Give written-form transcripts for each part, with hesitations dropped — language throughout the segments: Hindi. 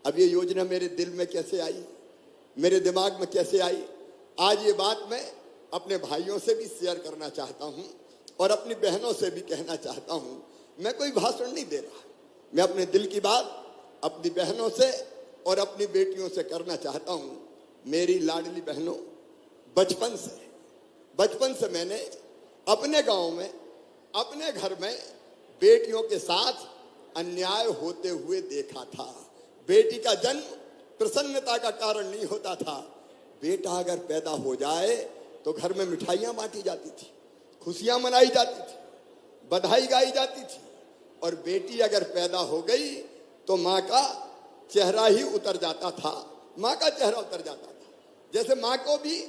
अब ये योजना मेरे दिल में कैसे आई, मेरे दिमाग में कैसे आई, आज ये बात मैं अपने भाइयों से भी शेयर करना चाहता हूं और अपनी बहनों से भी कहना चाहता हूं। मैं कोई भाषण नहीं दे रहा, मैं अपने दिल की बात अपनी बहनों से और अपनी बेटियों से करना चाहता हूं। मेरी लाडली बहनों, बचपन से मैंने अपने गांव में, अपने घर में बेटियों के साथ अन्याय होते हुए देखा था। बेटी का जन्म प्रसन्नता का कारण नहीं होता था। बेटा अगर पैदा हो जाए तो घर में मिठाइयां बांटी जाती थी, खुशियां मनाई जाती थी, बधाई गाई जाती थी। और बेटी अगर पैदा हो गई तो माँ का चेहरा ही उतर जाता था, माँ का चेहरा उतर जाता था। जैसे माँ को भी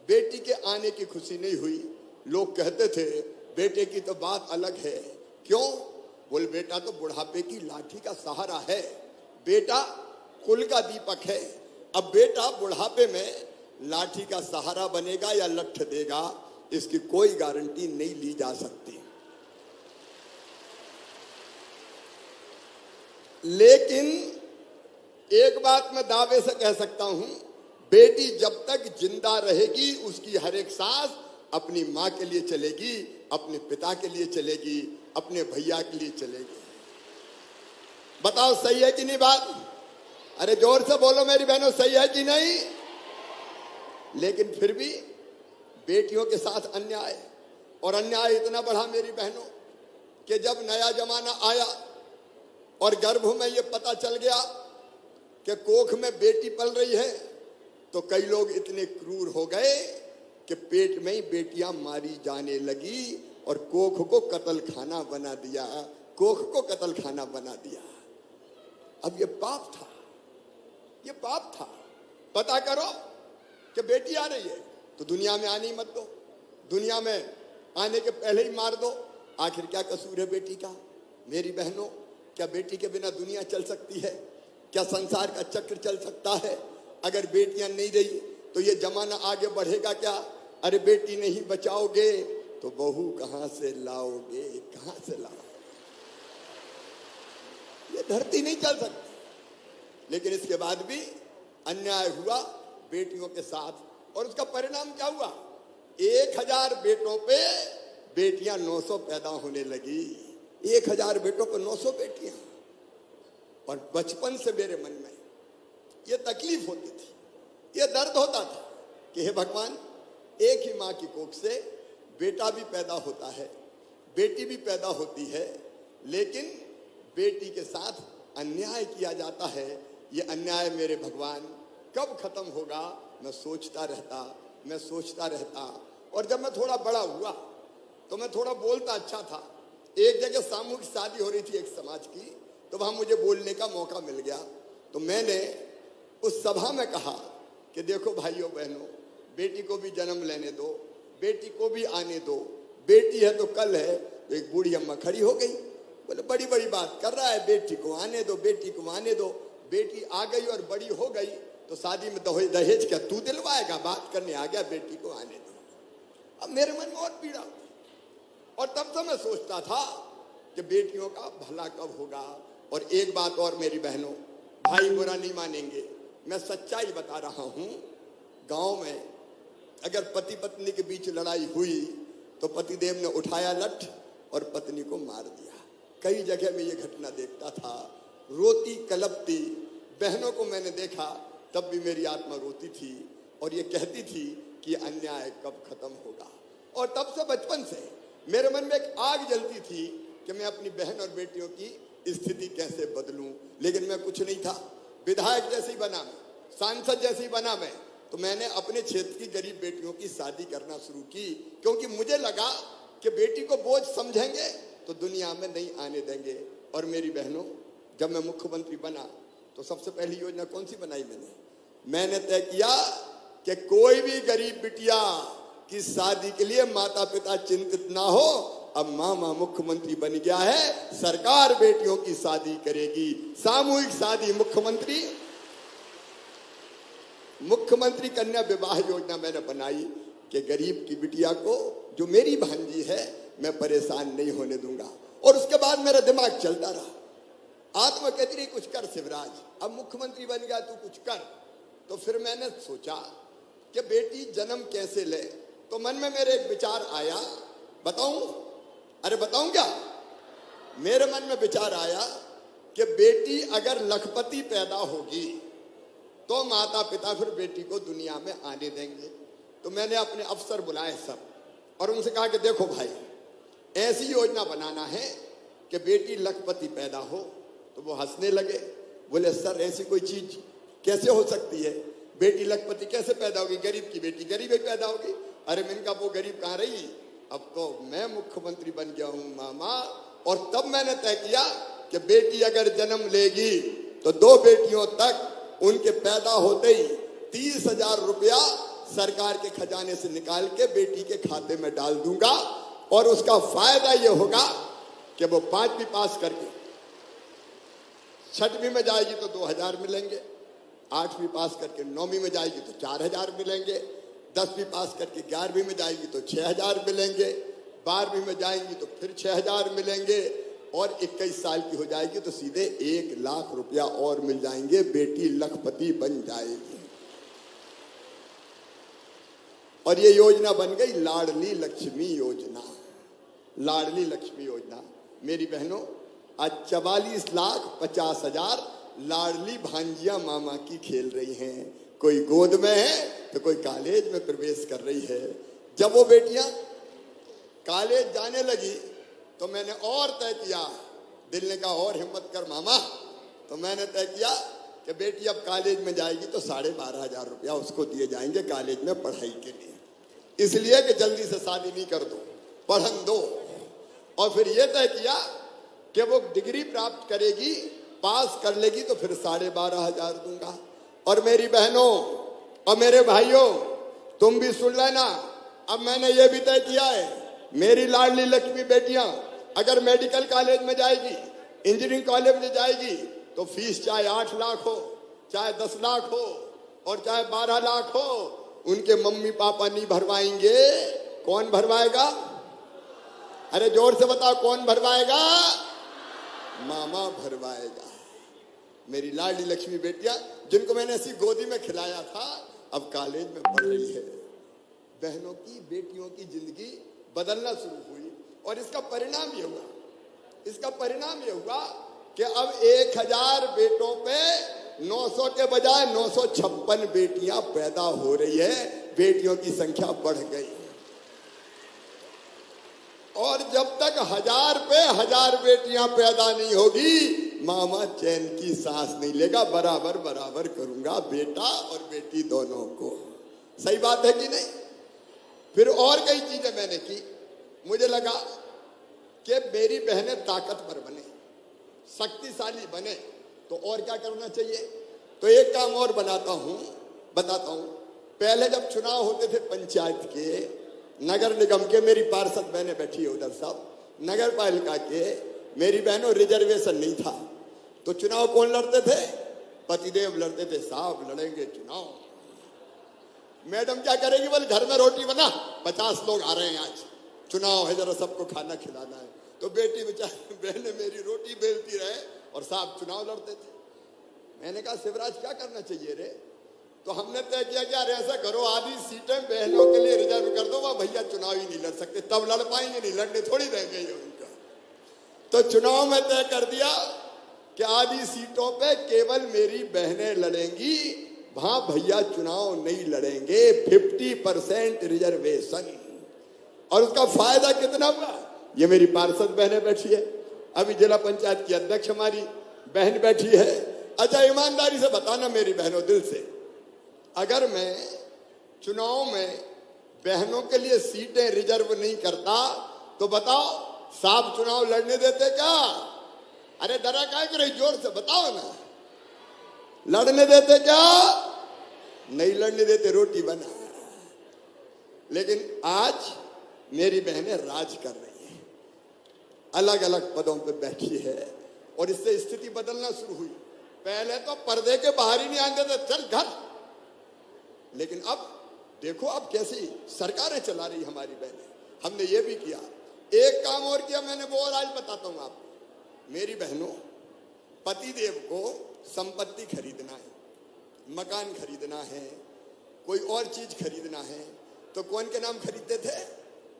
बेटी के आने की खुशी नहीं हुई। लोग कहते थे बेटे की तो बात अलग है। क्यों? बोल, बेटा तो बुढ़ापे की लाठी का सहारा है, बेटा कुल का दीपक है। अब बेटा बुढ़ापे में लाठी का सहारा बनेगा या लठ देगा, इसकी कोई गारंटी नहीं ली जा सकती। लेकिन एक बात मैं दावे से कह सकता हूं, बेटी जब तक जिंदा रहेगी उसकी हर एक सांस अपनी मां के लिए चलेगी, अपने पिता के लिए चलेगी, अपने भैया के लिए चलेगी। बताओ सही है कि नहीं बात? अरे जोर से बोलो मेरी बहनों, सही है कि नहीं? लेकिन फिर भी बेटियों के साथ अन्याय, और अन्याय इतना बढ़ा मेरी बहनों कि जब नया जमाना आया और गर्भ में ये पता चल गया कि कोख में बेटी पल रही है, तो कई लोग इतने क्रूर हो गए कि पेट में ही बेटियां मारी जाने लगी और कोख को कत्ल खाना बना दिया, कोख को कत्ल खाना बना दिया। अब ये पाप था, ये पाप था। पता करो कि बेटी आ रही है तो दुनिया में आने ही मत दो, दुनिया में आने के पहले ही मार दो। आखिर क्या कसूर है बेटी का? मेरी बहनों, क्या बेटी के बिना दुनिया चल सकती है? क्या संसार का चक्र चल सकता है? अगर बेटियां नहीं रही तो ये जमाना आगे बढ़ेगा क्या? अरे बेटी नहीं बचाओगे तो बहू कहां से लाओगे, कहां से लाओगे? ये धरती नहीं चल सकती। लेकिन इसके बाद भी अन्याय हुआ बेटियों के साथ, और उसका परिणाम क्या हुआ? 1000 बेटों पे बेटियां 900 पैदा होने लगी। 1000 बेटों पे 900 बेटियां। और बचपन से मेरे मन में ये तकलीफ होती थी, ये दर्द होता था कि हे भगवान, एक ही माँ की कोख से बेटा भी पैदा होता है, बेटी भी पैदा होती है, लेकिन बेटी के साथ अन्याय किया जाता है। ये अन्याय मेरे भगवान कब खत्म होगा? मैं सोचता रहता। और जब मैं थोड़ा बड़ा हुआ तो मैं थोड़ा बोलता अच्छा था। एक जगह सामूहिक शादी हो रही थी एक समाज की, तो वहां मुझे बोलने का मौका मिल गया। तो मैंने उस सभा में कहा कि देखो भाइयों बहनों, बेटी को भी जन्म लेने दो, बेटी को भी आने दो। बेटी है तो कल है। तो एक बूढ़ी अम्मा खड़ी हो गई, बोले बड़ी बड़ी बात कर रहा है, बेटी को आने दो, बेटी को आने दो। बेटी आ गई और बड़ी हो गई तो शादी में दहेज क्या तू दिलवाएगा? बात करने आ गया, बेटी को आने दो। अब मेरे मन में और पीड़ा हुई, और तब से मैं सोचता था कि बेटियों का भला कब होगा। और एक बात और मेरी बहनों, भाई बुरा नहीं मानेंगे, मैं सच्चाई बता रहा हूं। गांव में अगर पति पत्नी के बीच लड़ाई हुई तो पतिदेव ने उठाया लठ और पत्नी को मार दिया। कई जगह में ये घटना देखता था। रोती कलपती बहनों को मैंने देखा, तब भी मेरी आत्मा रोती थी और ये कहती थी कि अन्याय कब खत्म होगा। और तब से बचपन से मेरे मन में एक आग जलती थी कि मैं अपनी बहन और बेटियों की स्थिति कैसे बदलूं। लेकिन मैं कुछ नहीं था, विधायक जैसे बना मैं, सांसद जैसे बना मैं, तो मैंने अपने क्षेत्र की गरीब बेटियों की शादी करना शुरू की, क्योंकि मुझे लगा कि बेटी को बोझ समझेंगे तो दुनिया में नहीं आने देंगे। और मेरी बहनों, जब मैं मुख्यमंत्री बना तो सबसे पहली योजना कौन सी बनाई? मैंने तय किया कि कोई भी गरीब बिटिया की शादी के लिए माता पिता चिंतित ना हो। अब मामा मुख्यमंत्री बन गया है, सरकार बेटियों की शादी करेगी, सामूहिक शादी। मुख्यमंत्री कन्या विवाह योजना मैंने बनाई कि गरीब की बिटिया को, जो मेरी भांजी है, मैं परेशान नहीं होने दूंगा। और उसके बाद मेरा दिमाग चलता रहा आत्मा कहती रही कुछ कर शिवराज, अब मुख्यमंत्री बन गया तू कुछ कर। तो फिर मैंने सोचा कि बेटी जन्म कैसे ले, तो मन में मेरे एक विचार आया, बताऊं? अरे बताऊं क्या? मेरे मन में विचार आया कि बेटी अगर लखपति पैदा होगी तो माता पिता फिर बेटी को दुनिया में आने देंगे। तो मैंने अपने अफसर बुलाए सब और उनसे कहा कि देखो भाई, ऐसी योजना बनाना है कि बेटी लखपति पैदा हो। तो वो हंसने लगे, बोले सर ऐसी कोई चीज कैसे हो सकती है, बेटी लखपति कैसे पैदा होगी, गरीब की बेटी गरीब ही पैदा होगी। अरे मैंने कहा वो गरीब कहाँ रही, अब तो मैं मुख्यमंत्री बन गया हूं मामा। और तब मैंने तय किया कि बेटी अगर जन्म लेगी तो 2 बेटियों तक उनके पैदा होते ही 30,000 रुपया सरकार के खजाने से निकाल के बेटी के खाते में डाल दूंगा। और उसका फायदा ये होगा कि वो 5वीं पास करके 6वीं में जाएगी तो 2,000 मिलेंगे, 8वीं पास करके 9वीं में जाएगी तो 4,000 मिलेंगे, 10वीं पास करके 11वीं में जाएगी तो 6,000 मिलेंगे, 12वीं में जाएंगी तो फिर 6,000 मिलेंगे, और 21 साल की हो जाएगी तो सीधे 1 लाख रुपया और मिल जाएंगे, बेटी लखपति बन जाएगी। और ये योजना बन गई लाडली लक्ष्मी योजना। लाडली लक्ष्मी योजना मेरी बहनों, आज 44,50,000 लाडली भांजिया मामा की खेल रही हैं। कोई गोद में है तो कोई कॉलेज में प्रवेश कर रही है। जब वो बेटियां कॉलेज जाने लगी तो मैंने और तय किया, दिल ने कहा और हिम्मत कर मामा। तो मैंने तय किया कि बेटी अब कॉलेज में जाएगी तो 12,500 रुपया उसको दिए जाएंगे कॉलेज में पढ़ाई के लिए, इसलिए कि जल्दी से शादी नहीं कर दो, पढ़न दो। और फिर ये तय किया कि वो डिग्री प्राप्त करेगी, पास कर लेगी तो फिर 12,500 दूंगा। और मेरी बहनों और मेरे भाइयों, तुम भी सुन लेना, अब मैंने ये भी तय किया है, मेरी लाडली लक्ष्मी बेटियां अगर मेडिकल कॉलेज में जाएगी, इंजीनियरिंग कॉलेज में जाएगी तो फीस चाहे 8 लाख हो, चाहे 10 लाख हो और चाहे 12 लाख हो, उनके मम्मी पापा नहीं भरवाएंगे। कौन भरवाएगा? अरे जोर से बताओ, कौन भरवाएगा? मामा भरवाएगा। मेरी लाडली लक्ष्मी बेटियां जिनको मैंने ऐसी गोदी में खिलाया था अब कॉलेज में पढ़ रही है। बहनों की, बेटियों की जिंदगी बदलना शुरू हुई। और इसका परिणाम ये हुआ, इसका परिणाम ये हुआ कि अब 1,000 बेटों पे 900 के बजाय 956 बेटियां पैदा हो रही है। बेटियों की संख्या बढ़ गई। और जब तक 1000 पे 1000 बेटियां पैदा नहीं होगी, मामा चैन की सांस नहीं लेगा। बराबर बराबर करूंगा बेटा और बेटी दोनों को। सही बात है कि नहीं? फिर और कई चीजें मैंने की। मुझे लगा कि मेरी बहनें ताकतवर बने, शक्तिशाली बने, तो और क्या करना चाहिए। तो एक काम और बताता हूं। पहले जब चुनाव होते थे पंचायत के, नगर निगम के, मेरी पार्षद बहनें बैठी है उधर सब, नगर पालिका के, मेरी बहनों रिजर्वेशन नहीं था तो चुनाव कौन लड़ते थे? पतिदेव लड़ते थे। साहब लड़ेंगे चुनाव। मैडम क्या करेगी? बोले घर में रोटी बना, 50 लोग आ रहे हैं, आज चुनाव है, जरा सबको खाना खिलाना है। तो बेटी बेचारी बहने मेरी रोटी बेलती रहे और साहब चुनाव लड़ते थे। मैंने कहा शिवराज क्या करना चाहिए रे? तो हमने तय किया कि यार ऐसा करो, आधी सीटें बहनों के लिए रिजर्व कर दो, वह भैया चुनाव ही नहीं लड़ सकते, तब लड़ पाएंगे, नहीं लड़ने थोड़ी देंगे ये उनका। तो चुनाव में तय कर दिया कि आधी सीटों पे केवल मेरी बहनें लड़ेंगी, वहां भैया चुनाव नहीं लड़ेंगे। 50% रिजर्वेशन। और उसका फायदा कितना हुआ? ये मेरी पार्षद बहनें बैठी है, अभी जिला पंचायत की अध्यक्ष हमारी बहन बैठी है। अच्छा ईमानदारी से बताना मेरी बहनों, दिल से, अगर मैं चुनाव में बहनों के लिए सीटें रिजर्व नहीं करता तो बताओ साहब चुनाव लड़ने देते क्या? अरे डरा क्या कर रही, जोर से बताओ ना। लड़ने देते क्या? नहीं लड़ने देते, रोटी बना। लेकिन आज मेरी बहनें राज कर रही हैं, अलग अलग पदों पे बैठी है और इससे स्थिति बदलना शुरू हुई। पहले तो पर्दे के बाहर ही नहीं आने देते, चल घर। लेकिन अब देखो अब कैसी सरकारें चला रही हमारी बहनें। हमने ये भी किया, एक काम और किया मैंने, वो और आज बताता हूं आपको। मेरी बहनों, पति देव को संपत्ति खरीदना है, मकान खरीदना है, कोई और चीज खरीदना है, तो कौन के नाम खरीदते थे?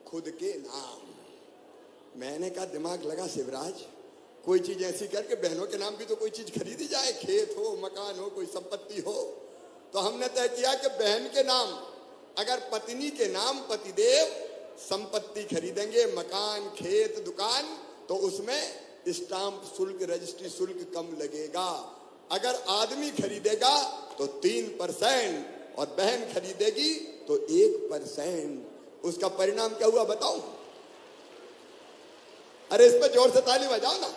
खुद के नाम। मैंने कहा दिमाग लगा शिवराज, कोई चीज ऐसी करके बहनों के नाम भी तो कोई चीज खरीदी जाए, खेत हो, मकान हो, कोई संपत्ति हो। तो हमने तय किया कि बहन के नाम, अगर पत्नी के नाम पतिदेव संपत्ति खरीदेंगे, मकान, खेत, दुकान, तो उसमें स्टाम्प शुल्क, रजिस्ट्री शुल्क कम लगेगा। अगर आदमी खरीदेगा तो 3% और बहन खरीदेगी तो 1%। उसका परिणाम क्या हुआ बताऊं? अरे इस पर जोर से ताली बजाओ ना।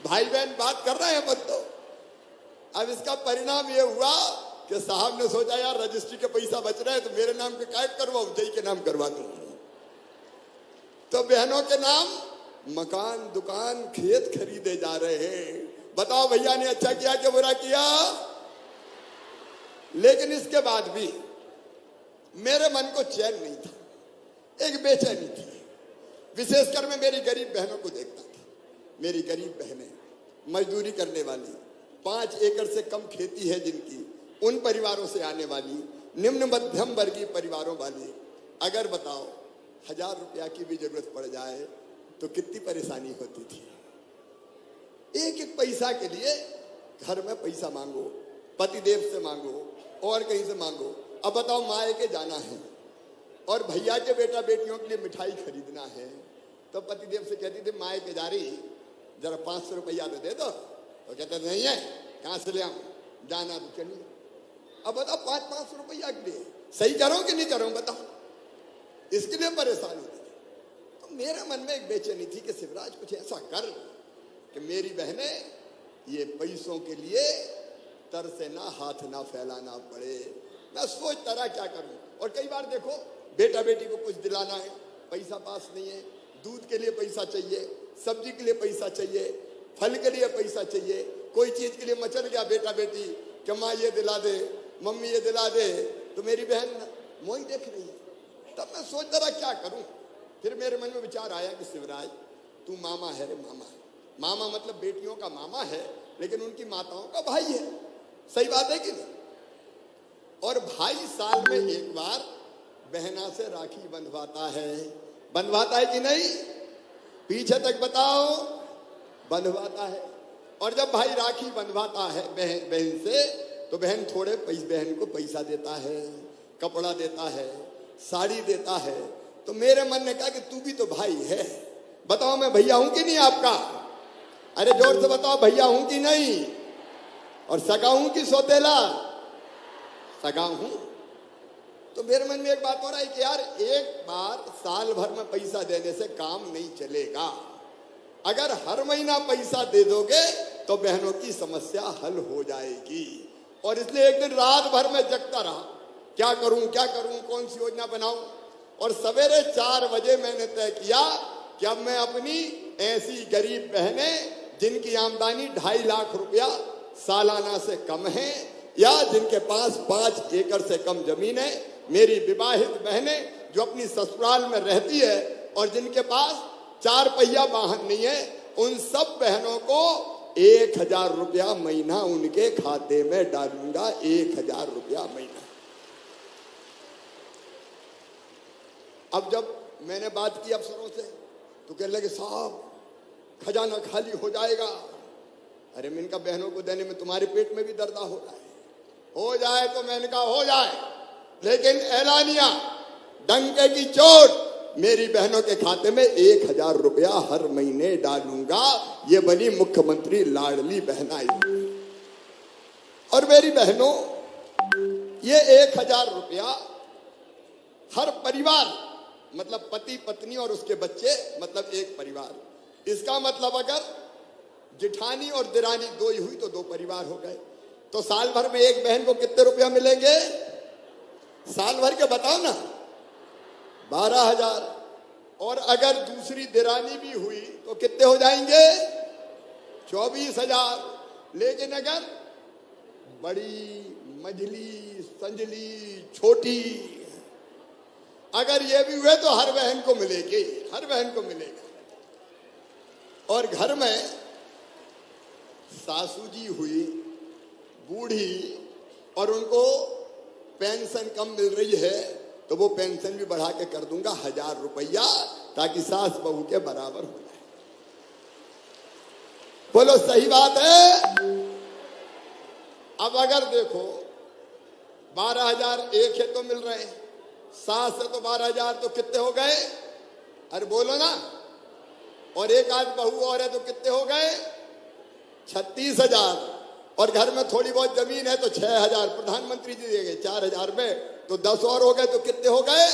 भाई बहन बात कर रहे हैं बस। तो अब इसका परिणाम ये हुआ कि साहब ने सोचा यार रजिस्ट्री के पैसा बच रहे हैं तो मेरे नाम के काट करवाओ, जय के नाम करवा दूं। तो बहनों के नाम मकान, दुकान, खेत खरीदे जा रहे हैं। बताओ भैया ने अच्छा किया कि बुरा किया? लेकिन इसके बाद भी मेरे मन को चैन नहीं था, एक बेचैनी थी। विशेषकर मैं मेरी गरीब बहनों को देखता था। मेरी गरीब बहनें, मजदूरी करने वाली, 5 एकड़ से कम खेती है जिनकी, उन परिवारों से आने वाली, निम्न मध्यम वर्गीय परिवारों वाली, अगर बताओ 1000 रुपया की भी जरूरत पड़ जाए तो कितनी परेशानी होती थी। एक एक पैसा के लिए घर में पैसा मांगो, पतिदेव से मांगो और कहीं से मांगो। अब बताओ माए के जाना है और भैया के बेटा बेटियों के लिए मिठाई खरीदना है, तो पतिदेव से कहती थी माए के जा रही, जरा 500 रुपया तो दे दो। तो कहते नहीं है, कहां से ले आऊं, जाना तो चलिए। अब बताओ 500 रुपया के लिए सही करो कि नहीं करो बताओ, इसके लिए परेशान होती थी। तो मेरे मन में एक बेचैनी थी कि शिवराज कुछ ऐसा कर कि मेरी बहनें ये पैसों के लिए तरसे ना, हाथ ना फैलाना पड़े। मैं सोचता रहा क्या करूं। और कई बार देखो बेटा बेटी को कुछ दिलाना है, पैसा पास नहीं है, दूध के लिए पैसा चाहिए, सब्जी के लिए पैसा चाहिए, फल के लिए पैसा चाहिए, कोई चीज के लिए मचल गया बेटा बेटी कि माँ ये दिला दे, मम्मी ये दिला दे, तो मेरी बहन मोही देख रही है। तब मैं सोचता रहा क्या करूं। फिर मेरे मन में विचार आया कि शिवराज तू मामा है रे, मामा। मामा मतलब बेटियों का मामा है, लेकिन उनकी माताओं का भाई है। सही बात है कि नहीं? और भाई साल में एक बार बहना से राखी बंधवाता है कि नहीं? पीछे तक बताओ, बंधवाता है। और जब भाई राखी बंधवाता है बहन से, तो बहन थोड़े बहन को पैसा देता है, कपड़ा देता है, साड़ी देता है। तो मेरे मन ने कहा कि तू भी तो भाई है, बताओ मैं भैया हूं कि नहीं आपका? अरे जोर से बताओ, भैया हूं कि नहीं? और सगा हूं कि सौतेला? सगा हूं। तो मेरे मन में एक बात हो रहा है कि यार एक बार साल भर में पैसा देने से काम नहीं चलेगा। अगर हर महीना पैसा दे दोगे तो बहनों की समस्या हल हो जाएगी। और इसलिए एक दिन रात भर में जगता रहा, क्या करूं, कौन सी योजना बनाऊं। और सवेरे 4 बजे मैंने तय किया कि अब मैं अपनी ऐसी गरीब बहनें जिनकी आमदनी 2.5 लाख रुपया सालाना से कम है, या जिनके पास 5 एकड़ से कम जमीन है, मेरी विवाहित बहनें जो अपनी ससुराल में रहती है और जिनके पास 4 पहिया वाहन नहीं है, उन सब बहनों को 1000 रुपया महीना उनके खाते में डालूंगा। 1000 रुपया महीना। अब जब मैंने बात की अफसरों से तो कहने लगे साहब खजाना खाली हो जाएगा। अरे मैंने कहा बहनों को देने में तुम्हारे पेट में भी दर्द हो रहा है। हो जाए तो मैंने कहा हो जाए, लेकिन ऐलानिया डंके की चोट मेरी बहनों के खाते में 1000 रुपया हर महीने डालूंगा। ये बनी मुख्यमंत्री लाडली बहनाई। और मेरी बहनों, ये 1000 रुपया हर परिवार, मतलब पति पत्नी और उसके बच्चे, मतलब एक परिवार। इसका मतलब अगर जिठानी और दिरानी 2 ही हुई तो 2 परिवार हो गए। तो साल भर में एक बहन को कितने रुपया मिलेंगे? साल भर के बताओ ना, 12,000। और अगर दूसरी दिरानी भी हुई तो कितने हो जाएंगे? 24,000। लेकिन अगर बड़ी, मझली, संजली, छोटी, अगर ये भी हुए तो हर बहन को मिलेगी, हर बहन को मिलेगा। और घर में सासू जी हुई बूढ़ी और उनको पेंशन कम मिल रही है, तो वो पेंशन भी बढ़ा के कर दूंगा 1000 रुपया, ताकि सास बहू के बराबर हो जाए। बोलो सही बात है। अब अगर देखो 12,000 एक है तो मिल रहे हैं, सास है तो 12,000, तो कितने हो गए? अरे बोलो ना। और एक आध बहू और है तो कितने हो गए? 36,000। और घर में थोड़ी बहुत जमीन है तो 6,000 प्रधानमंत्री जी देंगे, 4,000 में तो 10 और हो गए, तो कितने हो गए?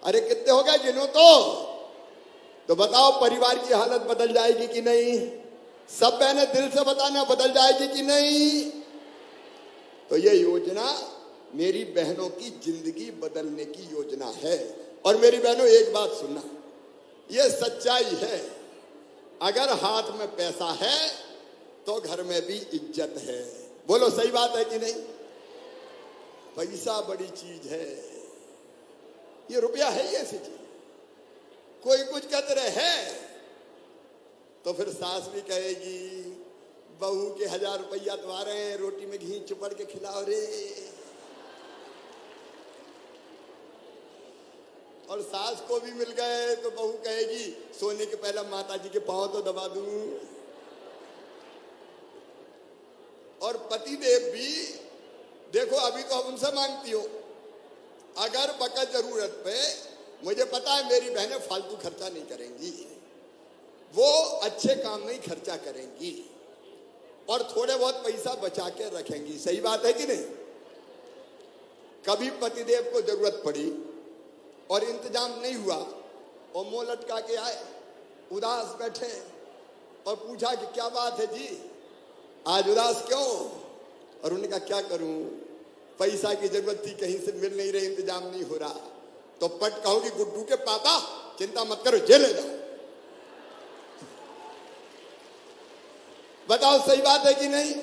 अरे कितने हो गए, गिनो तो बताओ, परिवार की हालत बदल जाएगी कि नहीं? सब बहनें दिल से बताना, बदल जाएगी कि नहीं? तो ये योजना मेरी बहनों की जिंदगी बदलने की योजना है। और मेरी बहनों एक बात सुनना, ये सच्चाई है, अगर हाथ में पैसा है तो घर में भी इज्जत है। बोलो सही बात है कि नहीं? पैसा बड़ी चीज है, ये रुपया है ही ऐसी चीज। कोई कुछ कहते रहे है तो फिर सास भी कहेगी बहू के 1000 रुपया तो आ रहे हैं, रोटी में घी चुपड़ के खिलाओ रे। और सास को भी मिल गए तो बहू कहेगी सोने के पहले माता जी के पांव तो दबा दूं। और पति देव भी देखो, अभी तो अब उनसे मांगती हो, अगर बकत जरूरत पे, मुझे पता है मेरी बहनें फालतू खर्चा नहीं करेंगी, वो अच्छे काम में ही खर्चा करेंगी और थोड़े बहुत पैसा बचा के रखेंगी। सही बात है कि नहीं? कभी पतिदेव को जरूरत पड़ी और इंतजाम नहीं हुआ और मुंह लटका के आए, उदास बैठे और पूछा कि क्या बात है जी, आज उदास क्यों? और उन्होंने कहा क्या करूं, पैसा की जरूरत थी, कहीं से मिल नहीं रही, इंतजाम नहीं हो रहा। तो पट कहोगी गुड्डू के पापा चिंता मत करो, जेल ले जाओ। बताओ सही बात है कि नहीं?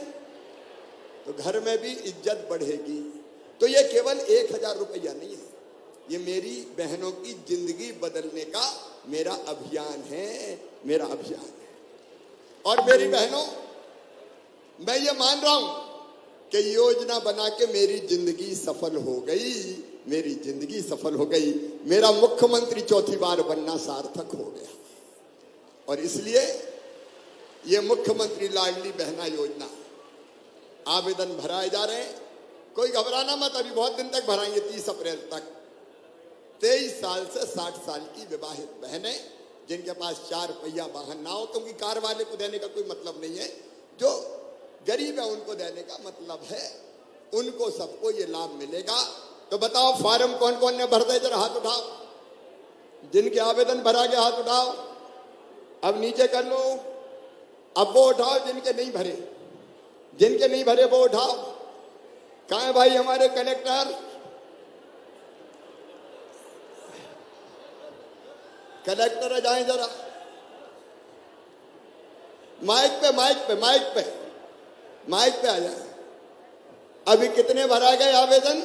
तो घर में भी इज्जत बढ़ेगी। तो ये केवल 1000 रुपया नहीं है, ये मेरी बहनों की जिंदगी बदलने का मेरा अभियान है, मेरा अभियान है। और मेरी बहनों, मैं ये मान रहा हूं कि योजना बना के मेरी जिंदगी सफल हो गई, मेरी जिंदगी सफल हो गई, मेरा मुख्यमंत्री चौथी बार बनना सार्थक हो गया। और इसलिए ये मुख्यमंत्री लाडली बहना योजना आवेदन भराए जा रहे हैं। कोई घबराना मत, अभी बहुत दिन तक भराएंगे, 30 अप्रैल तक। 23 साल से 60 साल की विवाहित बहनें जिनके पास 4 पहिया वाहन ना हो, क्योंकि कार वाले को देने का कोई मतलब नहीं है, जो गरीब है उनको देने का मतलब है, उनको सबको ये लाभ मिलेगा। तो बताओ फॉर्म कौन कौन ने भर दे, जरा हाथ उठाओ। जिनके आवेदन भरा गया हाथ उठाओ, अब नीचे कर लो। अब वो उठाओ जिनके नहीं भरे, जिनके नहीं भरे वो उठाओ। कहाँ है भाई हमारे कलेक्टर? कलेक्टर जाए जरा, माइक पे माइक पे माइक पे माइक पे आ जाए। अभी कितने भरा गए आवेदन?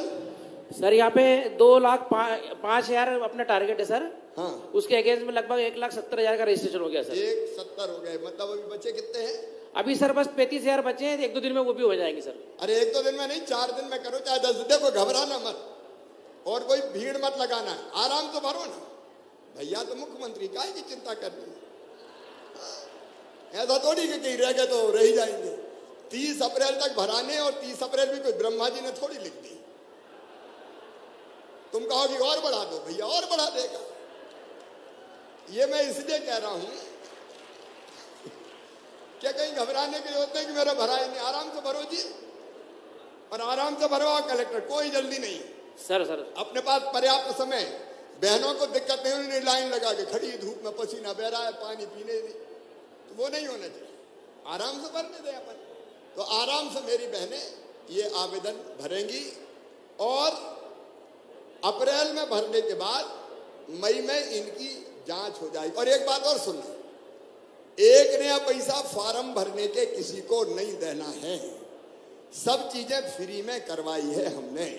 सर यहाँ पे 2,05,000 अपना टारगेट है सर। हाँ, उसके अगेंस्ट में लगभग 1,70,000 का रजिस्ट्रेशन हो गया सर। 1,70 हो गए, मतलब अभी बचे कितने हैं? अभी सर बस 35,000 बचे हैं, 1-2 दिन में वो भी हो जाएंगे सर। अरे 1-2 दिन में नहीं, 4 दिन में करो, चाहे 10 दिन। देखो घबराना मत और कोई भीड़ मत लगाना, आराम से भरो ना भैया। तो मुख्यमंत्री का की चिंता करनी, ऐसा थोड़ी कि कहीं रह गए तो रह ही जाएंगे। 30 अप्रैल तक भराने, और 30 अप्रैल भी कोई ब्रह्मा जी ने थोड़ी लिख दी। तुम कहोगे और बढ़ा दो, भैया और बढ़ा देगा। ये मैं इसलिए कह रहा हूं क्या कहीं घबराने की जरूरत नहीं कि मेरा भरा ही नहीं। आराम से भरो जी, और आराम से भरवाओ कलेक्टर, कोई जल्दी नहीं सर। अपने पास पर्याप्त समय। बहनों को दिक्कत नहीं होनी, लाइन लगा के खड़ी, धूप में पसीना बह रहा है, पानी पीने नहीं, तो वो नहीं होना चाहिए। आराम से भरने दें अपन। तो आराम से मेरी बहनें ये आवेदन भरेंगी और अप्रैल में भरने के बाद मई में इनकी जांच हो जाएगी। और एक बात और सुनना, 1 नया पैसा फॉर्म भरने के किसी को नहीं देना है, सब चीजें फ्री में करवाई है हमने।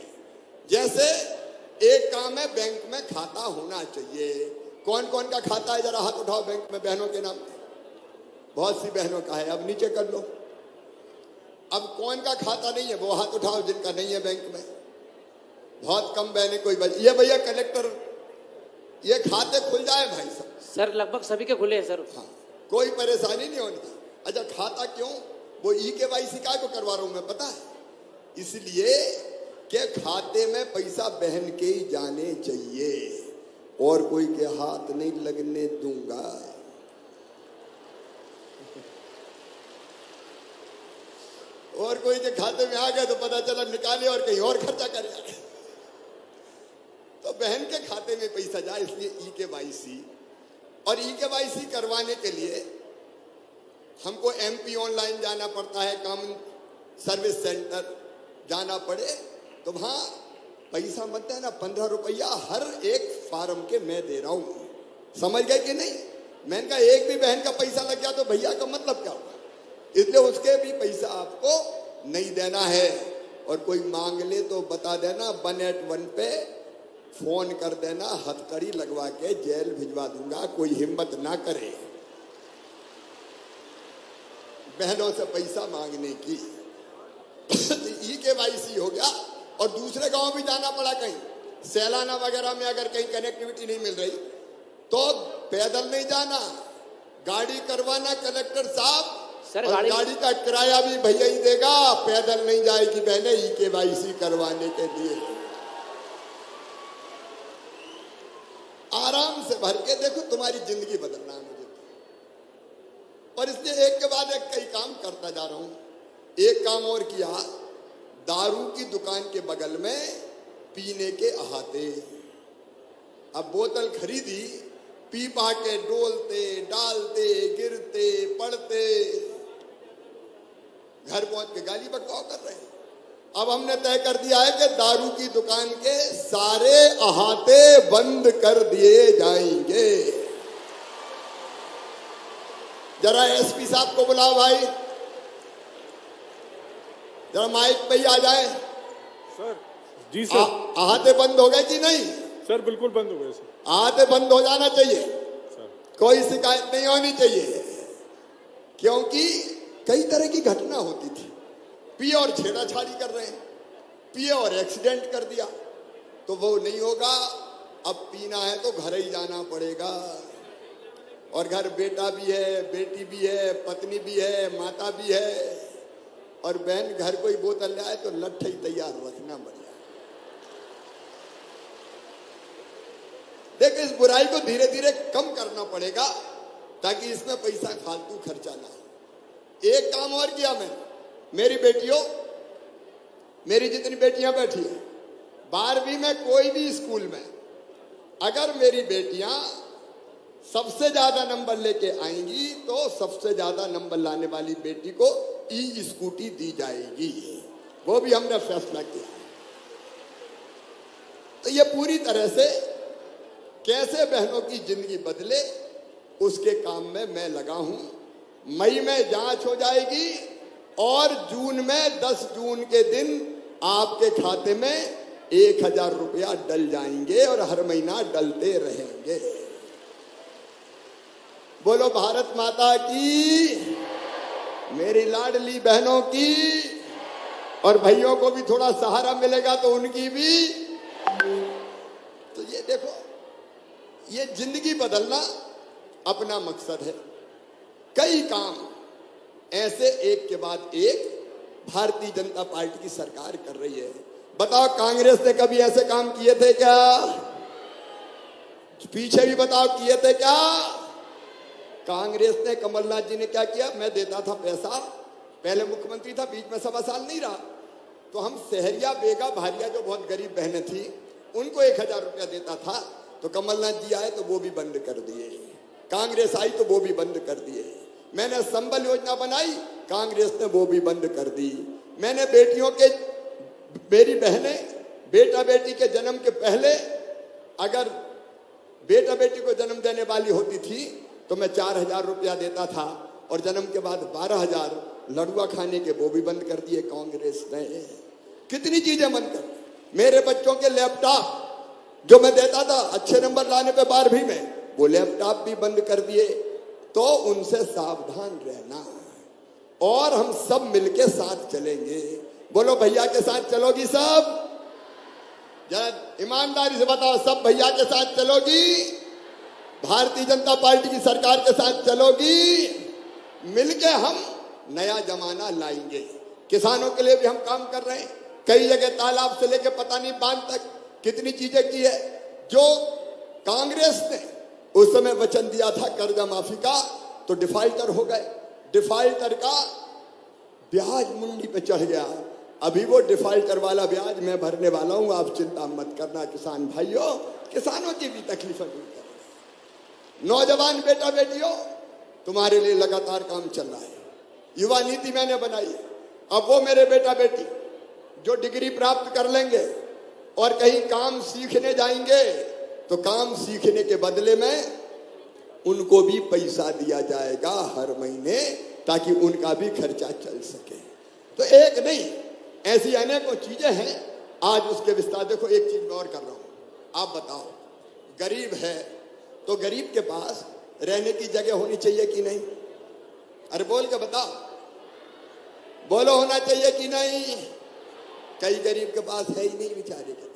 जैसे एक काम है, बैंक में खाता होना चाहिए। कौन कौन का खाता है, जरा हाथ उठाओ बैंक में बहनों के नाम पे। बहुत सी बहनों का है, अब नीचे कर लो। अब कौन का खाता नहीं है वो हाथ उठाओ जिनका नहीं है बैंक में। बहुत कम बहनें कोई ये भैया कलेक्टर, ये खाते खुल जाए भाई सब। सर लगभग सभी के खुले हैं सर। हाँ, कोई परेशानी नहीं होनी। अच्छा खाता क्यों, वो KYC का को करवा रहा हूं मैं, पता है? इसलिए कि खाते में पैसा बहन के ही जाने चाहिए और कोई के हाथ नहीं लगने दूंगा। और कोई के खाते में आ गया तो पता चला निकाले और कहीं और खर्चा करे। तो बहन के खाते में पैसा जाए, इसलिए KYC। और KYC करवाने के लिए हमको MP ऑनलाइन जाना पड़ता है, कॉमन सर्विस सेंटर जाना पड़े तो वहां पैसा मत देना, 15 रुपया हर एक फार्म के मैं दे रहा हूं। समझ गए कि नहीं? मैंने कहा एक भी बहन का पैसा लग गया तो भैया का मतलब क्या होगा, इसलिए उसके भी पैसा आपको नहीं देना है। और कोई मांग ले तो बता देना, 181 पे फोन कर देना, हथकड़ी लगवा के जेल भिजवा दूंगा, कोई हिम्मत ना करे बहनों से पैसा मांगने की। KYC हो गया। और दूसरे गांव भी जाना पड़ा, कहीं सैलाना वगैरह में अगर कहीं कनेक्टिविटी नहीं मिल रही तो पैदल नहीं जाना, गाड़ी करवाना कलेक्टर साहब। सर और गाड़ी का किराया भी भैया ही देगा, पैदल नहीं जाएगी बहने KYC करवाने के लिए। आराम से भर के देखो, तुम्हारी जिंदगी बदलना है मुझे। और इसलिए एक के बाद एक कई काम करता जा रहा हूं। एक काम और किया, दारू की दुकान के बगल में पीने के अहाते। अब बोतल खरीदी, पी पा के डोलते डालते गिरते पड़ते, घर पहुंच के गाली बकवाव कर रहे हैं। अब हमने तय कर दिया है कि दारू की दुकान के सारे अहाते बंद कर दिए जाएंगे। जरा SP साहब को बुलाओ भाई, जरा माइक पे ही आ जाए। सर जी सर। अहाते बंद हो गए कि नहीं? सर बिल्कुल बंद हो गए सर। अहाते बंद हो जाना चाहिए सर। कोई शिकायत नहीं होनी चाहिए, क्योंकि कई तरह की घटना होती थी। पिए और छेड़ाछाड़ी कर रहे हैं, पिए और एक्सीडेंट कर दिया, तो वो नहीं होगा। अब पीना है तो घर ही जाना पड़ेगा। और घर बेटा भी है, बेटी भी है, पत्नी भी है, माता भी है। और बहन घर कोई बोतल ले आए तो लट्ठे ही तैयार रखना बढ़िया। देखो इस बुराई को धीरे धीरे कम करना पड़ेगा ताकि इसमें पैसा फालतू खर्चा ना हो। एक काम और किया मैंने, मेरी बेटियों, मेरी जितनी बेटियां बैठी हैं 12वीं में कोई भी स्कूल में अगर मेरी बेटियां सबसे ज्यादा नंबर लेके आएंगी तो सबसे ज्यादा नंबर लाने वाली बेटी को स्कूटी दी जाएगी। वो भी हमने फैसला किया। तो ये पूरी तरह से कैसे बहनों की जिंदगी बदले उसके काम में मैं लगा हूं। मई में जांच हो जाएगी और जून में 10 जून के दिन आपके खाते में 1000 रुपया डल जाएंगे और हर महीना डलते रहेंगे। बोलो भारत माता की, मेरी लाडली बहनों की। और भाइयों को भी थोड़ा सहारा मिलेगा तो उनकी भी। तो ये देखो, ये जिंदगी बदलना अपना मकसद है। कई काम ऐसे एक के बाद एक भारतीय जनता पार्टी की सरकार कर रही है। बताओ कांग्रेस ने कभी ऐसे काम किए थे क्या? पीछे भी बताओ किए थे क्या? कांग्रेस ने, कमलनाथ जी ने क्या किया? मैं देता था पैसा, पहले मुख्यमंत्री था, बीच में 1.25 साल नहीं रहा, तो हम सहरिया बेगा भारिया जो बहुत गरीब बहनें थी उनको 1000 रुपया देता था। तो कमलनाथ जी आए तो वो भी बंद कर दिए, कांग्रेस आई तो वो भी बंद कर दिए। मैंने संबल योजना बनाई, कांग्रेस ने वो भी बंद कर दी। मैंने बेटियों के, मेरी बहनें बेटा बेटी के जन्म के पहले अगर बेटा बेटी को जन्म देने वाली होती थी तो मैं 4000 रुपया देता था, और जन्म के बाद 12000 लड़ुआ खाने के वो भी बंद कर दिए कांग्रेस ने। कितनी चीजें बंद कर। मेरे बच्चों के लैपटॉप जो मैं देता था अच्छे नंबर लाने पे 12वीं में, वो लैपटॉप भी बंद कर दिए। तो उनसे सावधान रहना, और हम सब मिलके साथ चलेंगे। बोलो भैया के साथ चलोगी सब? जरा ईमानदारी से बताओ, सब भैया के साथ चलोगी? भारतीय जनता पार्टी की सरकार के साथ चलोगी? मिलके हम नया जमाना लाएंगे। किसानों के लिए भी हम काम कर रहे हैं। कई जगह तालाब से लेके पता नहीं बांध तक कितनी चीजें की है। जो कांग्रेस ने उस समय वचन दिया था कर्जा माफी का, तो डिफाल्टर हो गए। डिफाल्टर का ब्याज मुंडी पे चढ़ गया। अभी वो डिफाल्टर वाला ब्याज मैं भरने वाला हूं, आप चिंता मत करना किसान भाइयों। किसानों की भी तकलीफें दूर करें। नौजवान बेटा बेटियों, तुम्हारे लिए लगातार काम चल रहा है। युवा नीति मैंने बनाई है। अब वो मेरे बेटा बेटी जो डिग्री प्राप्त कर लेंगे और कहीं काम सीखने जाएंगे, तो काम सीखने के बदले में उनको भी पैसा दिया जाएगा हर महीने, ताकि उनका भी खर्चा चल सके। तो एक नहीं, ऐसी अनेकों चीजें हैं। आज उसके विस्तार देखो। एक चीज मैं और कर रहा हूं। आप बताओ, गरीब है तो गरीब के पास रहने की जगह होनी चाहिए कि नहीं? अरे बोल के बताओ, बोलो होना चाहिए कि नहीं? कई गरीब के पास है ही नहीं बेचारे के।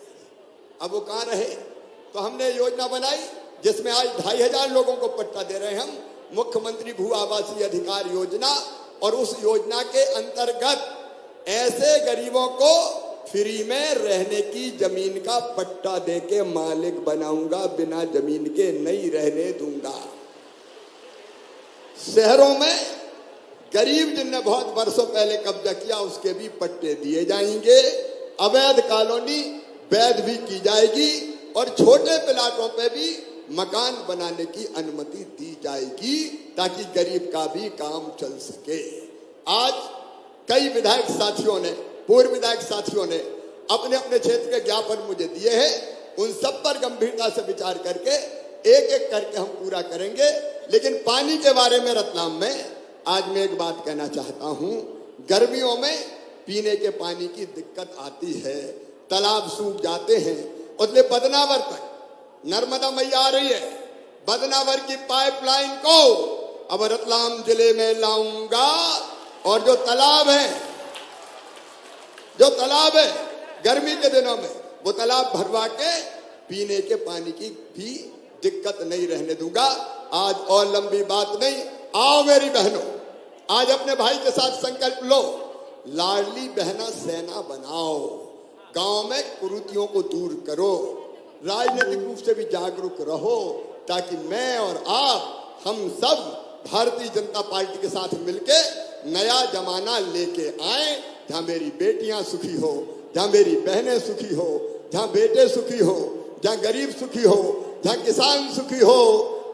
अब वो कहां रहे? तो हमने योजना बनाई जिसमें आज 2500 लोगों को पट्टा दे रहे हैं हम, मुख्यमंत्री भू आवासीय अधिकार योजना। और उस योजना के अंतर्गत ऐसे गरीबों को फ्री में रहने की जमीन का पट्टा देके मालिक बनाऊंगा, बिना जमीन के नहीं रहने दूंगा। शहरों में गरीब जिनने बहुत वर्षों पहले कब्जा किया, उसके भी पट्टे दिए जाएंगे। अवैध कॉलोनी वैध भी की जाएगी और छोटे प्लाटों पे भी मकान बनाने की अनुमति दी जाएगी, ताकि गरीब का भी काम चल सके। आज कई विधायक साथियों ने, पूर्व विधायक साथियों ने अपने अपने क्षेत्र के ज्ञापन मुझे दिए हैं। उन सब पर गंभीरता से विचार करके एक एक करके हम पूरा करेंगे। लेकिन पानी के बारे में रतलाम में आज मैं एक बात कहना चाहता हूं। गर्मियों में पीने के पानी की दिक्कत आती है, तालाब सूख जाते हैं। उसलिए बदनावर तक नर्मदा मैया आ रही है, बदनावर की पाइपलाइन को अब रतलाम जिले में लाऊंगा। और जो तालाब है गर्मी के दिनों में, वो तालाब भरवा के पीने के पानी की भी दिक्कत नहीं रहने दूंगा। आज और लंबी बात नहीं, आओ मेरी बहनों, आज अपने भाई के साथ संकल्प लो, लाडली बहना सेना बनाओ, गांव में कुरीतियों को दूर करो, राजनीतिक रूप से भी जागरूक रहो, ताकि मैं और आप, हम सब भारतीय जनता पार्टी के साथ मिलके नया जमाना लेके आए, जहां मेरी बेटियां सुखी हो, जहां मेरी बहनें सुखी हो, जहां बेटे सुखी हो, जहां गरीब सुखी हो, जहां किसान सुखी हो,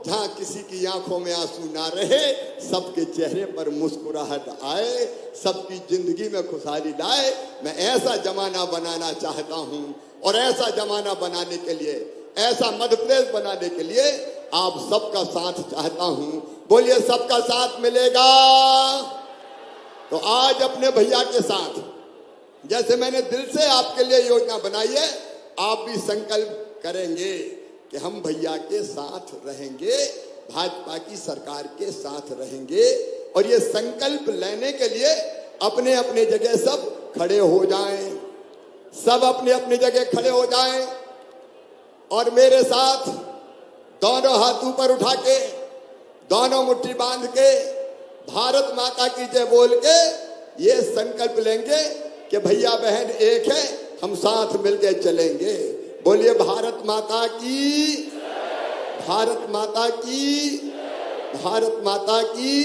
जहां किसी की आंखों में आंसू ना रहे, सबके चेहरे पर मुस्कुराहट आए, सबकी जिंदगी में खुशहाली लाए। मैं ऐसा जमाना बनाना चाहता हूं। और ऐसा जमाना बनाने के लिए, ऐसा मध्य प्रदेश बनाने के लिए आप सबका साथ चाहता हूं। बोलिए, सबका साथ मिलेगा? तो आज अपने भैया के साथ, जैसे मैंने दिल से आपके लिए योजना बनाई है, आप भी संकल्प करेंगे कि हम भैया के साथ रहेंगे, भाजपा की सरकार के साथ रहेंगे। और ये संकल्प लेने के लिए अपने अपने जगह सब खड़े हो जाएं, सब अपने अपने जगह खड़े हो जाएं और मेरे साथ दोनों हाथ ऊपर उठा के, दोनों मुट्ठी बांध के, भारत माता की जय बोल के ये संकल्प लेंगे कि भैया बहन एक है, हम साथ मिलके चलेंगे। बोलिए, भारत माता की, भारत माता की, भारत माता की।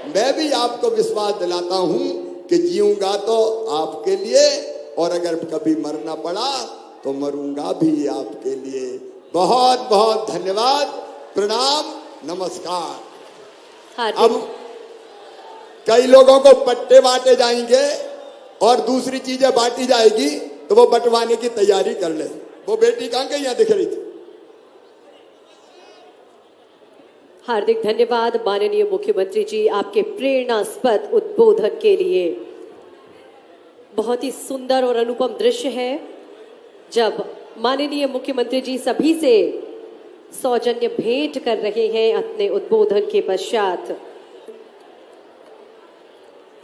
मैं भी आपको विश्वास दिलाता हूं कि जीऊंगा तो आपके लिए, और अगर कभी मरना पड़ा तो मरूंगा भी आपके लिए। बहुत बहुत धन्यवाद, प्रणाम, नमस्कार। अब कई लोगों को पट्टे बांटे जाएंगे और दूसरी चीजें बांटी जाएगी, तो वो बंटवाने की तैयारी कर ले। वो बेटी कहां गई? यहां दिख रही थी। हार्दिक धन्यवाद माननीय मुख्यमंत्री जी, आपके प्रेरणास्पद उद्बोधन के लिए। बहुत ही सुंदर और अनुपम दृश्य है जब माननीय मुख्यमंत्री जी सभी से सौजन्य भेंट कर रहे हैं अपने उद्बोधन के पश्चात।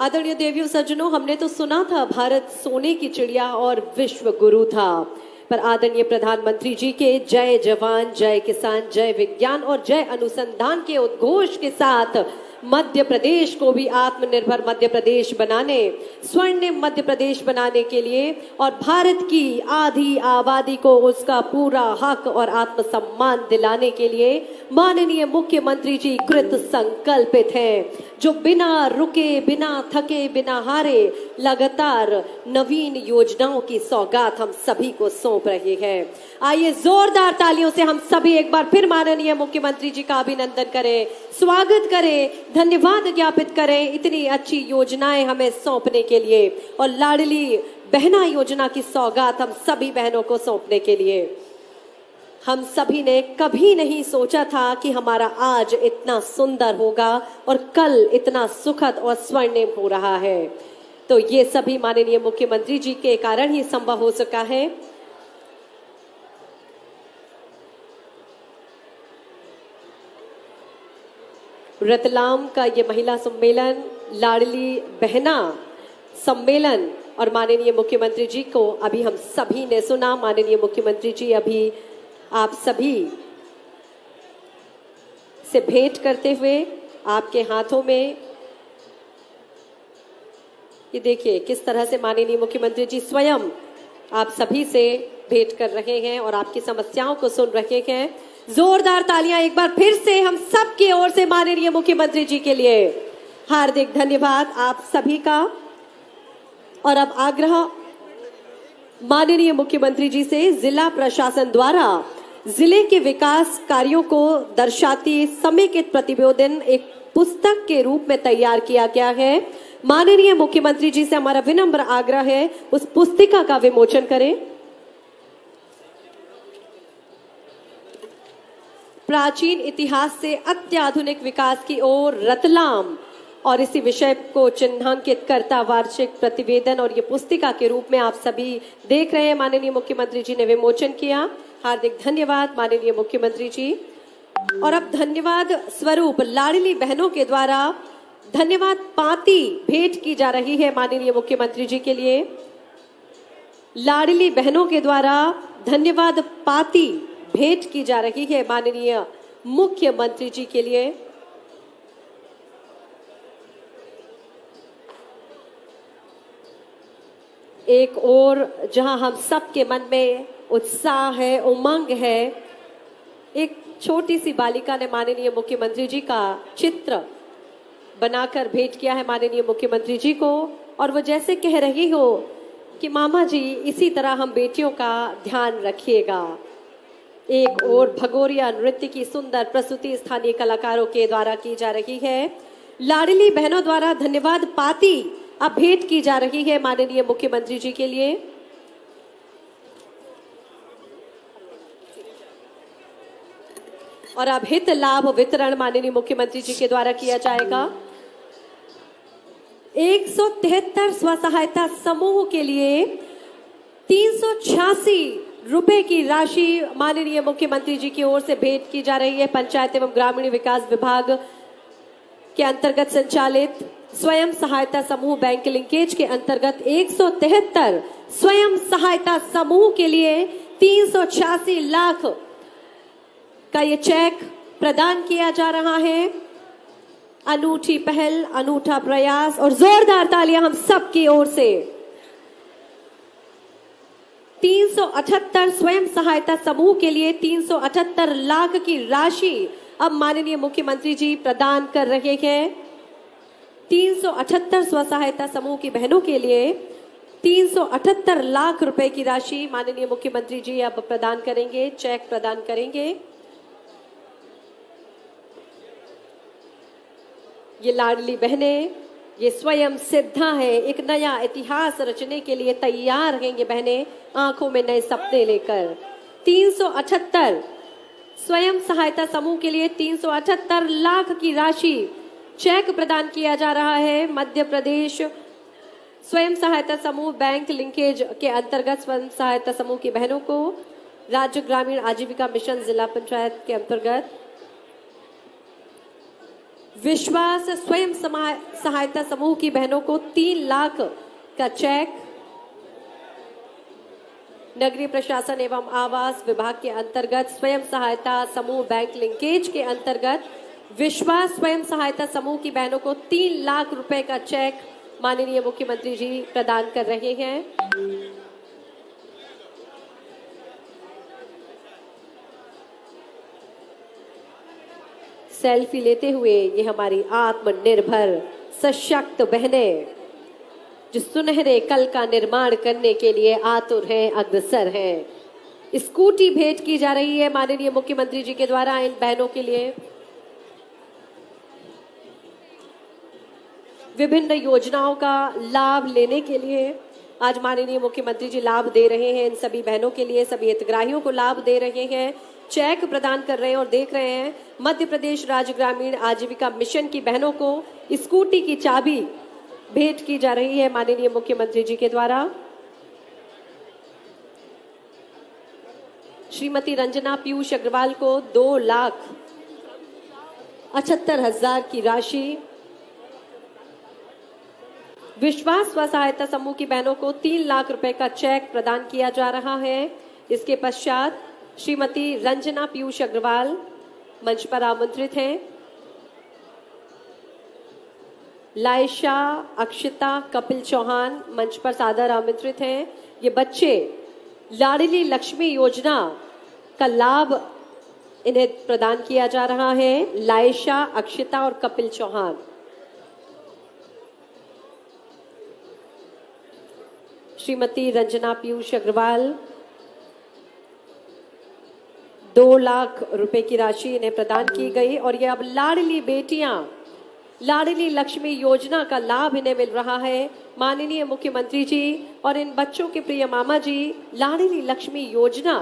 आदरणीय देवियों सज्जनों, हमने तो सुना था भारत सोने की चिड़िया और विश्व गुरु था, पर आदरणीय प्रधानमंत्री जी के जय जवान, जय किसान, जय विज्ञान और जय अनुसंधान के उद्घोष के साथ मध्य प्रदेश को भी आत्मनिर्भर मध्य प्रदेश बनाने, स्वर्णिम मध्य प्रदेश बनाने के लिए और भारत की आधी आबादी को उसका पूरा हक और आत्मसम्मान दिलाने के लिए माननीय मुख्यमंत्री जी कृत संकल्पित हैं, जो बिना रुके, बिना थके, बिना हारे लगातार नवीन योजनाओं की सौगात हम सभी को सौंप रहे हैं। आइए जोरदार तालियों से हम सभी एक बार फिर माननीय मुख्यमंत्री जी का अभिनंदन करें, स्वागत करें, धन्यवाद ज्ञापित करें इतनी अच्छी योजनाएं हमें सौंपने के लिए और लाडली बहना योजना की सौगात हम सभी बहनों को सौंपने के लिए। हम सभी ने कभी नहीं सोचा था कि हमारा आज इतना सुंदर होगा और कल इतना सुखद और स्वर्णिम हो रहा है। तो ये सभी माननीय मुख्यमंत्री जी के कारण ही संभव हो सका है। रतलाम का ये महिला सम्मेलन, लाडली बहना सम्मेलन और माननीय मुख्यमंत्री जी को अभी हम सभी ने सुना। माननीय मुख्यमंत्री जी अभी आप सभी से भेंट करते हुए आपके हाथों में ये देखिए किस तरह से माननीय मुख्यमंत्री जी स्वयं आप सभी से भेंट कर रहे हैं और आपकी समस्याओं को सुन रहे हैं। जोरदार तालियां एक बार फिर से हम सब की ओर से माननीय मुख्यमंत्री जी के लिए। हार्दिक धन्यवाद आप सभी का। और अब आग्रह माननीय मुख्यमंत्री जी से जिला प्रशासन द्वारा जिले के विकास कार्यों को दर्शाती समेकित प्रतिवेदन एक पुस्तक के रूप में तैयार किया गया है। माननीय मुख्यमंत्री जी से हमारा विनम्र आग्रह है उस पुस्तिका का विमोचन करें। प्राचीन इतिहास से अत्याधुनिक विकास की ओर रतलाम और इसी विषय को चिन्हांकित करता वार्षिक प्रतिवेदन और ये पुस्तिका के रूप में आप सभी देख रहे हैं माननीय मुख्यमंत्री जी ने विमोचन किया। हार्दिक धन्यवाद माननीय मुख्यमंत्री जी। और अब धन्यवाद स्वरूप लाडली बहनों के द्वारा धन्यवाद पाती भेंट की जा रही है माननीय मुख्यमंत्री जी के लिए। लाडली बहनों के द्वारा धन्यवाद पाती भेंट की जा रही है माननीय मुख्यमंत्री जी के लिए। एक और जहां हम सबके मन में उत्साह है, उमंग है, एक छोटी सी बालिका ने माननीय मुख्यमंत्री जी का चित्र बनाकर भेंट किया है माननीय मुख्यमंत्री जी को और वो जैसे कह रही हो कि मामा जी इसी तरह हम बेटियों का ध्यान रखिएगा। एक और भगोरिया नृत्य की सुंदर प्रस्तुति स्थानीय कलाकारों के द्वारा की जा रही है। लाडली बहनों द्वारा धन्यवाद पाती अब भेंट की जा रही है माननीय मुख्यमंत्री जी के लिए। और अब हित लाभ वितरण माननीय मुख्यमंत्री जी के द्वारा किया जाएगा। 173 स्व सहायता समूह के लिए 386 रुपए की राशि माननीय मुख्यमंत्री जी की ओर से भेंट की जा रही है। पंचायत एवं ग्रामीण विकास विभाग के अंतर्गत संचालित स्वयं सहायता समूह बैंक लिंकेज के अंतर्गत 173 स्वयं सहायता समूह के लिए 386 लाख का ये चेक प्रदान किया जा रहा है। अनूठी पहल, अनूठा प्रयास और जोरदार तालियां हम सब की ओर से। 378 स्वयं सहायता समूह के लिए 378 लाख की राशि अब माननीय मुख्यमंत्री जी प्रदान कर रहे हैं। 378 स्व सहायता समूह की बहनों के लिए 378 लाख रुपए की राशि माननीय मुख्यमंत्री जी अब प्रदान करेंगे, चेक प्रदान करेंगे। ये लाडली बहनें, ये स्वयं सिद्धा है, एक नया इतिहास रचने के लिए तैयार हैं ये बहनें, आंखों में नए सपने लेकर। 378 स्वयं सहायता समूह के लिए 378 लाख की राशि चेक प्रदान किया जा रहा है। मध्य प्रदेश स्वयं सहायता समूह बैंक लिंकेज के अंतर्गत स्वयं सहायता समूह की बहनों को राज्य ग्रामीण आजीविका मिशन जिला पंचायत के अंतर्गत विश्वास स्वयं सहायता समूह की बहनों को 3 लाख का चेक। नगरीय प्रशासन एवं आवास विभाग के अंतर्गत स्वयं सहायता समूह बैंक लिंकेज के अंतर्गत विश्वास स्वयं सहायता समूह की बहनों को 3 लाख रुपए का चेक माननीय मुख्यमंत्री जी प्रदान कर रहे हैं। सेल्फी लेते हुए ये हमारी आत्मनिर्भर सशक्त बहनें जो सुनहरे कल का निर्माण करने के लिए आतुर हैं, अग्रसर हैं। स्कूटी भेंट की जा रही है माननीय मुख्यमंत्री जी के द्वारा इन बहनों के लिए। विभिन्न योजनाओं का लाभ लेने के लिए आज माननीय मुख्यमंत्री जी लाभ दे रहे हैं इन सभी बहनों के लिए, सभी हितग्राहियों को लाभ दे रहे हैं, चेक प्रदान कर रहे हैं। और देख रहे हैं मध्य प्रदेश राज्य ग्रामीण आजीविका मिशन की बहनों को स्कूटी की चाबी भेंट की जा रही है माननीय मुख्यमंत्री जी के द्वारा। श्रीमती रंजना पीयूष अग्रवाल को 2,78,000 की राशि। विश्वास स्व सहायता समूह की बहनों को 3 लाख रुपए का चेक प्रदान किया जा रहा है। इसके पश्चात श्रीमती रंजना पीयूष अग्रवाल मंच पर आमंत्रित हैं। लायशा, अक्षिता, कपिल चौहान मंच पर सादर आमंत्रित हैं। ये बच्चे लाडली लक्ष्मी योजना का लाभ इन्हें प्रदान किया जा रहा है। लायशा, अक्षिता और कपिल चौहान। श्रीमती रंजना पीयूष अग्रवाल 2 लाख रुपए की राशि इन्हें प्रदान की गई और ये अब लाडली बेटियां, लाडली लक्ष्मी योजना का लाभ इन्हें मिल रहा है। माननीय मुख्यमंत्री जी और इन बच्चों के प्रिय मामा जी लाडली लक्ष्मी योजना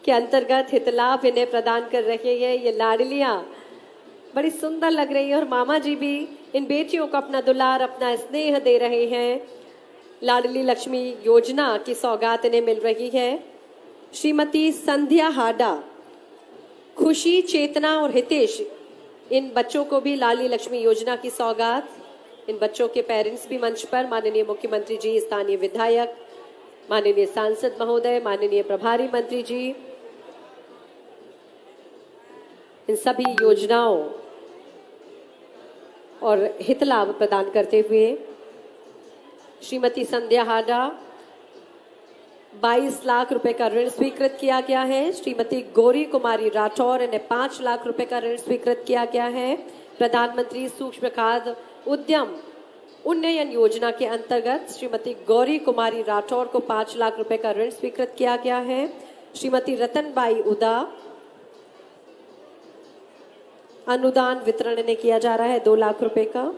के अंतर्गत हित लाभ इन्हें प्रदान कर रहे हैं। ये लाडलियां बड़ी सुंदर लग रही है और मामा जी भी इन बेटियों को अपना दुलार, अपना स्नेह दे रहे हैं। लाडली लक्ष्मी योजना की सौगात इन्हें मिल रही है। श्रीमती संध्या हाडा, खुशी, चेतना और हितेश, इन बच्चों को भी लाडली लक्ष्मी योजना की सौगात। इन बच्चों के पेरेंट्स भी मंच पर, माननीय मुख्यमंत्री जी, स्थानीय विधायक, माननीय सांसद महोदय, माननीय प्रभारी मंत्री जी, इन सभी योजनाओं और हित लाभ प्रदान करते हुए श्रीमती संध्या हाडा 22 लाख रुपए का ऋण स्वीकृत किया गया है। श्रीमती गौरी कुमारी राठौर, इन्हें 5 लाख रुपए का ऋण स्वीकृत किया गया है। प्रधानमंत्री सूक्ष्म खाद्य उद्यम उन्नयन योजना के अंतर्गत श्रीमती गौरी कुमारी राठौर को 5 लाख रुपए का ऋण स्वीकृत किया गया है। श्रीमती रतनबाई उदा, अनुदान वितरण इन्हें किया जा रहा है 2 लाख रुपए का।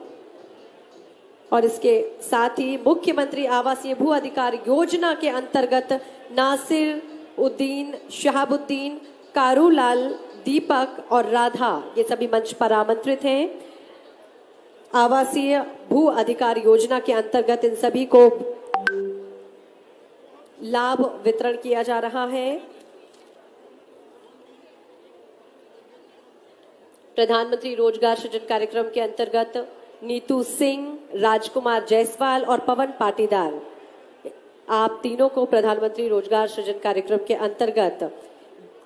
और इसके साथ ही मुख्यमंत्री आवासीय भू अधिकार योजना के अंतर्गत नासिर उद्दीन, शहाबुद्दीन, कारूलाल, दीपक और राधा, ये सभी मंच पर आमंत्रित हैं। आवासीय भू अधिकार योजना के अंतर्गत इन सभी को लाभ वितरण किया जा रहा है। प्रधानमंत्री रोजगार सृजन कार्यक्रम के अंतर्गत नीतू सिंह, राजकुमार जायसवाल और पवन पाटीदार, आप तीनों को प्रधानमंत्री रोजगार सृजन कार्यक्रम के अंतर्गत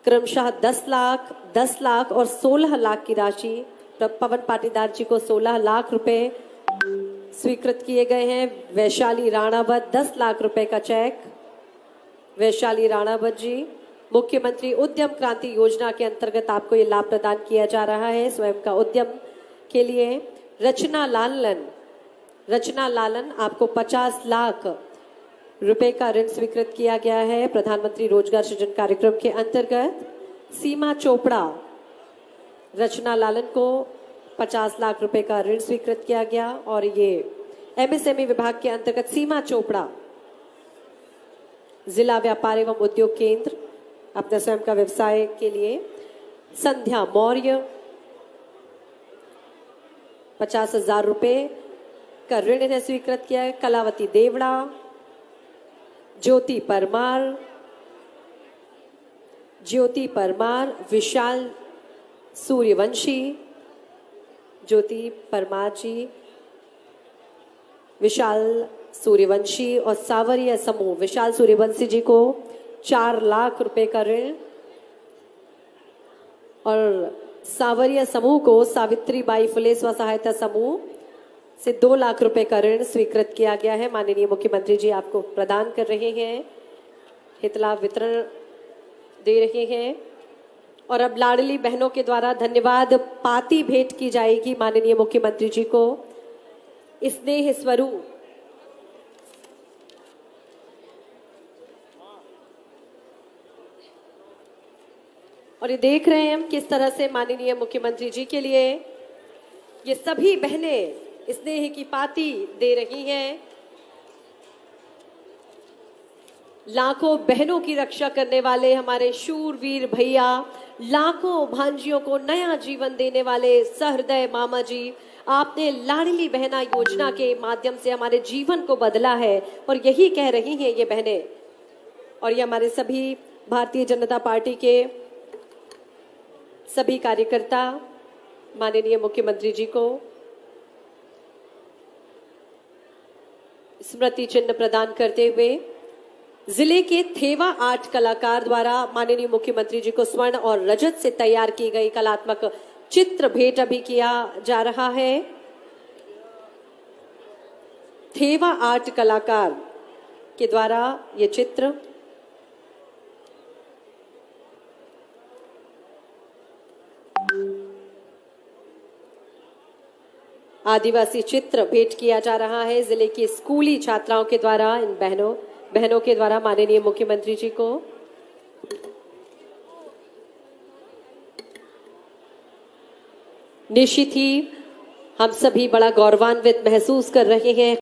क्रमशः 10 लाख, 10 लाख और 16 लाख की राशि, पवन पाटीदार जी को 16 लाख रुपए स्वीकृत किए गए हैं। वैशाली राणावत 10 लाख रुपए का चेक। वैशाली राणावत जी, मुख्यमंत्री उद्यम क्रांति योजना के अंतर्गत आपको ये लाभ प्रदान किया जा रहा है स्वयं का उद्यम के लिए। रचना लालन, आपको 50 लाख रुपए का ऋण स्वीकृत किया गया है प्रधानमंत्री रोजगार सृजन कार्यक्रम के अंतर्गत। सीमा चोपड़ा, रचना लालन को 50 लाख रुपए का ऋण स्वीकृत किया गया। और ये एमएसएमई विभाग के अंतर्गत सीमा चोपड़ा जिला व्यापार एवं उद्योग केंद्र, अपने स्वयं का व्यवसाय के लिए। संध्या मौर्य 50,000 रुपए का ऋण इन्हें स्वीकृत किया है। कलावती देवड़ा ज्योति परमार, विशाल सूर्यवंशी, ज्योति परमार जी, विशाल सूर्यवंशी और सावरिया समूह विशाल सूर्यवंशी जी को 4 लाख रुपए का ऋण और सावरिया समूह को सावित्री बाई फुले स्व सहायता समूह से 2 लाख रुपए का ऋण स्वीकृत किया गया है। माननीय मुख्यमंत्री जी आपको प्रदान कर रहे हैं, हित लाभ वितरण दे रहे हैं। और अब लाडली बहनों के द्वारा धन्यवाद पाती भेंट की जाएगी माननीय मुख्यमंत्री जी को। स्नेह स्वरूप और ये देख रहे हैं हम किस तरह से माननीय मुख्यमंत्री जी के लिए ये सभी बहनें स्नेह की पाती दे रही हैं। लाखों बहनों की रक्षा करने वाले हमारे शूरवीर भैया, लाखों भांजियों को नया जीवन देने वाले सहृदय मामा जी, आपने लाडली बहना योजना के माध्यम से हमारे जीवन को बदला है और यही कह रही हैं ये बहनें। और ये हमारे सभी भारतीय जनता पार्टी के सभी कार्यकर्ता माननीय मुख्यमंत्री जी को स्मृति चिन्ह प्रदान करते हुए जिले के थेवा आर्ट कलाकार द्वारा माननीय मुख्यमंत्री जी को स्वर्ण और रजत से तैयार की गई कलात्मक चित्र भेंट अभी किया जा रहा है। थेवा आर्ट कलाकार के द्वारा ये चित्र आदिवासी चित्र भेंट किया जा रहा है जिले की स्कूली छात्राओं के द्वारा, इन बहनों के द्वारा माननीय मुख्यमंत्री जी को। निश्चित ही हम सभी बड़ा गौरवान्वित महसूस कर रहे हैं।